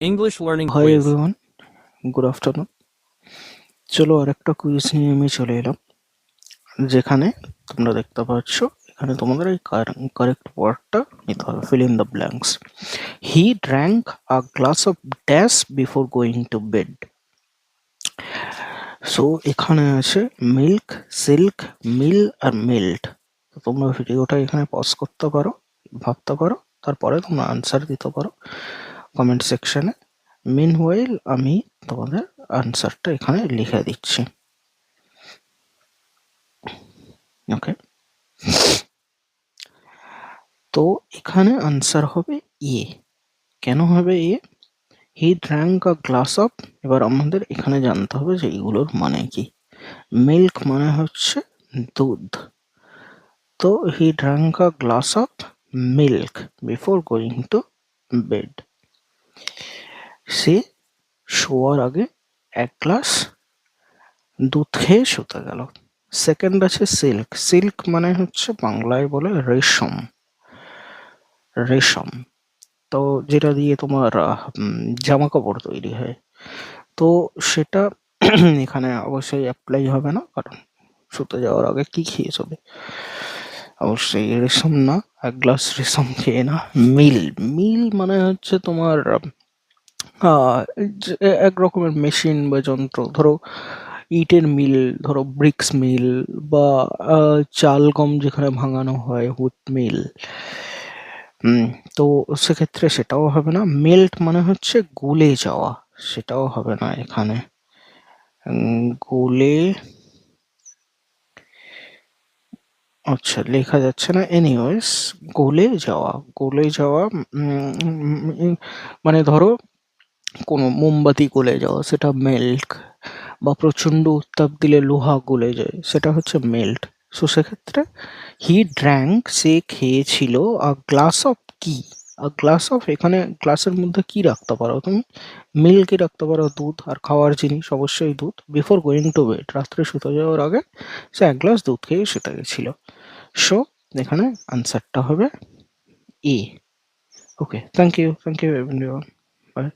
English learning hi quiz. Everyone, good afternoon. চলো আর একটা কুইজ নিয়ে আমি চলে এলাম, যেখানে তোমরা দেখতে পাচ্ছ এখানে তোমাদের এই কারেক্ট ওয়ার্ডটা নিতে হবে, fill in the blanks. He drank a glass of dash before going to bed. So এখানে আছে মিল্ক, সিল্ক, মিল আর মিল্ট। তোমরা ভিডিওটা এখানে পজ করতে পারো, ভাবতে পারো, তারপরে তোমরা আনসার দিতে পারো কমেন্ট সেকশনে। মিনওয়াইল আমি তোমাদের আনসারটা এখানে লিখে দিচ্ছি। ওকে, তো এখানে আনসার হবে এ। কেন হবে এ? হি ড্র্যাঙ্ক আ গ্লাস অফ, এবার আমাদের এখানে জানতে হবে যে এগুলোর মানে কি। মিল্ক মানে হচ্ছে দুধ, তো he drank a glass of milk before going to bed. সে শোয়ার আগে এক গ্লাস দুধ খেয়ে শুতে গেল। সেকেন্ড আছে সিল্ক। সিল্ক মানে হচ্ছে বাংলায় বলে রেশম, রেশম। তো যেটা দিয়ে তোমার জামা কাপড় তৈরি হয়। তো সেটা এখানে অবশ্যই অ্যাপ্লাই হবে না, কারণ শুতে যাওয়ার আগে কি খেয়ে যাবে? অবশ্যই রেশম না, এক গ্লাস রেশম খেয়ে না। মিল, মিল মানে হচ্ছে তোমার এক রকমের মেশিন বা যন্ত্র। ধরো ইটের মিল, ধরো ব্রিক্স মিল, বা চাল গম যেখানে ভাঙানো হয়, হুট মিল। তো সেক্ষেত্রে সেটাও হবে না। মেল্ট মানে হচ্ছে গলে যাওয়া, সেটাও হবে না এখানে। গলে, আচ্ছা লেখা যাচ্ছে না, এনিওয়েজ গলে যাওয়া, গলে যাওয়া। মানে ধরো কোনো মোমবাতি গলে যাওয়া, সেটা মেল্ট। বা প্রচণ্ড উত্তাপ দিলে লোহা গলে যায়, সেটা হচ্ছে মেল্ট। সো সেক্ষেত্রে হি ড্র্যাঙ্ক, সে খেয়েছিল, আ গ্লাস অফ কি, আ গ্লাস অফ, এখানে গ্লাসের মধ্যে কি রাখতে পারো তুমি? মিল্কই রাখতে পারো, দুধ। আর খাওয়ার জিনিস অবশ্যই দুধ। বিফোর গোয়িং টু বেড, রাত্রে শুতে যাওয়ার আগে সে এক গ্লাস দুধ খেয়ে শুতে গেছিল। সো এখানে আনসারটা হবে এ। ওকে, থ্যাংক ইউ এভরিওয়ান, বাই।